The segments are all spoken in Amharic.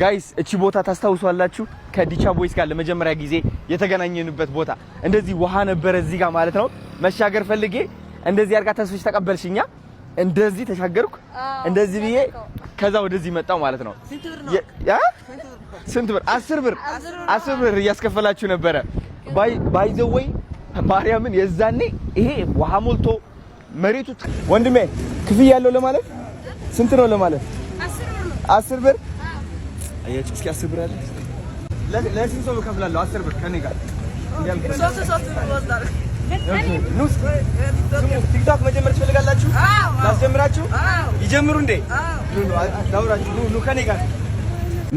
ጋይስ እቺ ቦታ ታስታውሷላችሁ ከዲቻ ቦይስ ጋር ለመጀመሪያ ጊዜ የተገናኘንበት ቦታ እንደዚህ ውሃ ነበር እዚህ ጋር ማለት ነው መሻገር ፈልጌ እንደዚህ አርጋ ተስፍሽ ተቀበልሽኛ እንደዚህ ተሻገርኩ እንደዚህ ብዬ ከዛ ወደዚህ መጣው ማለት ነው ስንት ብር 10 ብር ያስከፈላችሁ ነበር ባይ ዘ ወይ ማርያምን የዛኔ ይሄ ውሃ ሞልቶ መሬቱ ወንድሜ ክፍያ ያለው ለማለት ስንት ነው ለማለት 10 ብር አያችሁ እስኪ 10 ብር አለ ለስንት ሰው ከፍላለሁ 10 ብር ከኔ ጋር ሶስት ብር ወጣለ ኑስ ቲክቶክ መጀመር ትፈልጋላችሁ ላስጀምራችሁ ይጀምሩ እንዴ ዳውራችሁ ኑ ከኔ ጋር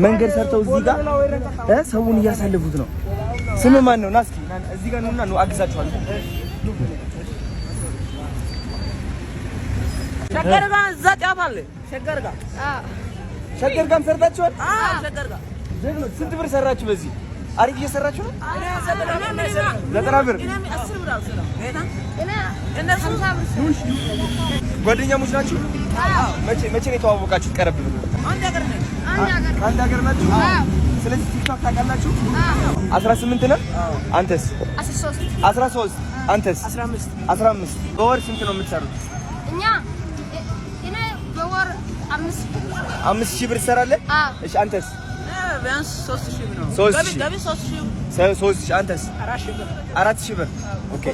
መንገድ ሰርተው እዚህ ጋር ሰውን እያሳለፉት ነው ስም ማን ነው ናስኪ እዚህ ጋር ነውና ነው አግዛችኋለሁ ሸገርጋ ዘጫፋለ ሸገርጋ ሸገርጋም ሰርታችኋል ሸገርጋ ስንት ብር ሰራችሁ በዚህ አሪፍ እየሰራችሁ ነው 90 ብር 10 ብር አውሰራ እኔ 50 ብር ጓደኛሞች ናችሁ መቼ ነው የተዋወቃችሁ ቀረብ አንድ ሀገር ናችሁ ስለዚህ ቲክቶክ ታውቃላችሁ 18 ነው አንተስ 13 አንተስ 15 በወር ስንት ነው የምትሰሩት እኛ እኔ በወር 5000 ብር ትሰራለህ እሺ አንተስ ቢያንስ 3000 ብር ነው ገቢ 3000 አንተስ 4000 ብር ኦኬ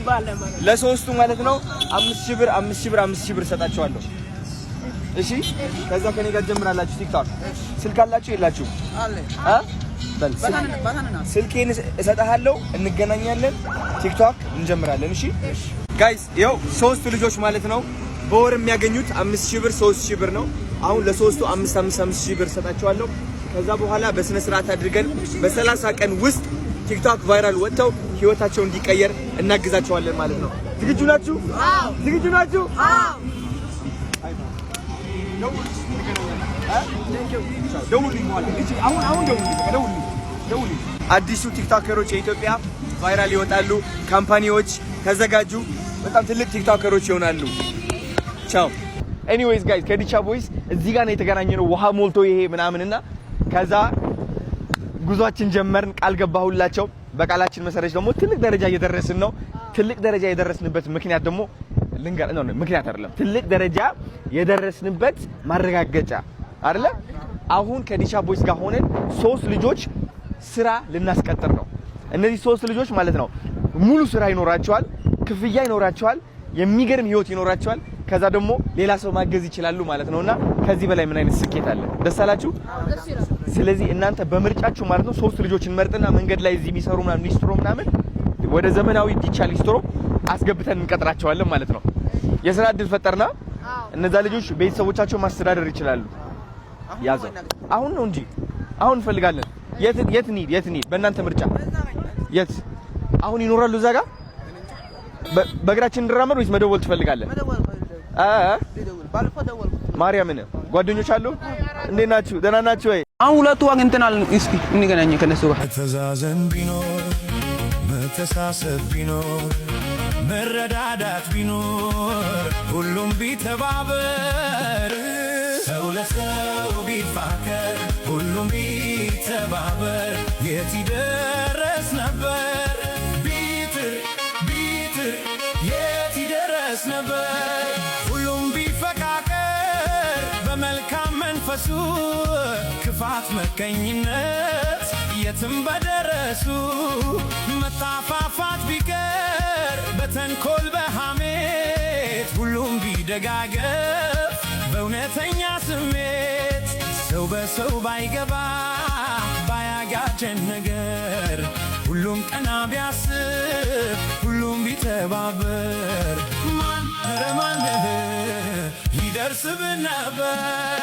ለሶስቱ ማለት ነው 5000 ብር ሰጣቸዋለሁ እሺ ከዛ ከኔ ጋር ጀምራላችሁ ቲክቶክ ስልክ አላችሁ የላችሁ አለ በል ስልኬን እሰጣለሁ እንገናኛለን ቲክቶክ እንጀምራለን እሺ ጋይስ ይኸው ሶስት ልጆች ማለት ነው በወር የሚያገኙት 5000 ብር 3000 ብር ነው አሁን ለሶስቱ 5000 ብር ሰጣቸዋለሁ ከዛ በኋላ በስነ ስርዓት አድርገን በ30 ቀን ውስጥ ቲክቶክ ቫይራል ወጥተው ህይወታቸው እንዲቀየር እናግዛቸዋለን ማለት ነው ዝግጁ ናችሁ አዎ ዝግጁ ናችሁ አዎ ደውልኝ አዲሱ ቲክቶከሮች የኢትዮጵያ ቫይራል ይወጣሉ ካምፓኒዎች ተዘጋጁ በጣም ትልቅ ቲክቶከሮች ይሆናሉ ቻው ኤኒዌይስ ጋይስ ከዲቻ ቦይስ እዚህ ጋር ነው የተገናኘነው ውሃ ሞልቶ ይሄ ምናምንና ከዛ ጉዟችን ጀመርን ቃል ገባሁላቸው በቃላችን መሰረት ደግሞ ትልቅ ደረጃ እየደረስን ነው ትልቅ ደረጃ የደረስንበት ምክንያት ደግሞ ምክንያት አይደለም ትልቅ ደረጃ የደረስንበት ማረጋገጫ አይደለ አሁን ከዲቻ ቦይስ ጋር ሆነን ሶስት ልጆች ስራ ልናስቀጥር ነው እነዚህ ሶስት ልጆች ማለት ነው ሙሉ ስራ ይኖራቸዋል ክፍያ ይኖራቸዋል የሚገርም ህይወት ይኖራቸዋል ከዛ ደግሞ ሌላ ሰው ማገዝ ይችላሉ ማለት ነውና ከዚህ በላይ ምን አይነት ስኬት አለ ደስ አላችሁ ስለዚህ እናንተ በምርጫችሁ ማለት ነው ሶስት ልጆችን መርጥና መንገድ ላይ እዚህ የሚሰሩ ምናምን ሊስትሮ ምናምን ወደ ዘመናዊ ዲቻ ሊስትሮ አስገብተን እንቀጥራቸዋለን ማለት ነው የሥራ እድል ፈጠርና እነዛ ልጆች ቤተሰቦቻቸው ማስተዳደር ይችላሉ ያዘው አሁን ነው እንጂ አሁን እንፈልጋለን የት ኒድ በእናንተ ምርጫ የት አሁን ይኖራሉ እዛ ጋር በእግራችን እንድራመድ ወይስ መደወል ትፈልጋለህ ማርያምን ጓደኞች አሉ እንዴት ናችሁ ደህና ናችሁ ወይ አሁን ሁለቱ አግኝተናል እስኪ እንገናኝ ከነሱ ጋር ተዛዘን ቢኖር መተሳሰብ ቢኖር መረዳዳት ቢኖር ሁሉም ቢተባበር ሰው ለሰው ቢፋቀር ሁሉም ቢተባበር የት ይደረስ ነበር ቢጥር የት ይደረስ ነበር ሁሉም ቢፈቃቀር በመልካም መንፈሱ ክፋት መቀኝነት የትም በደረሱ መጣፋፋት ቢቀር በተንኮል በሐሜት ሁሉም ቢደጋገፍ በእውነተኛ ስሜት ሰው በሰው ባይገባ ባያጋጨን ነገር ሁሉም ቀና ቢያስብ ሁሉም ቢተባበር ማን ይደርስብን ነበር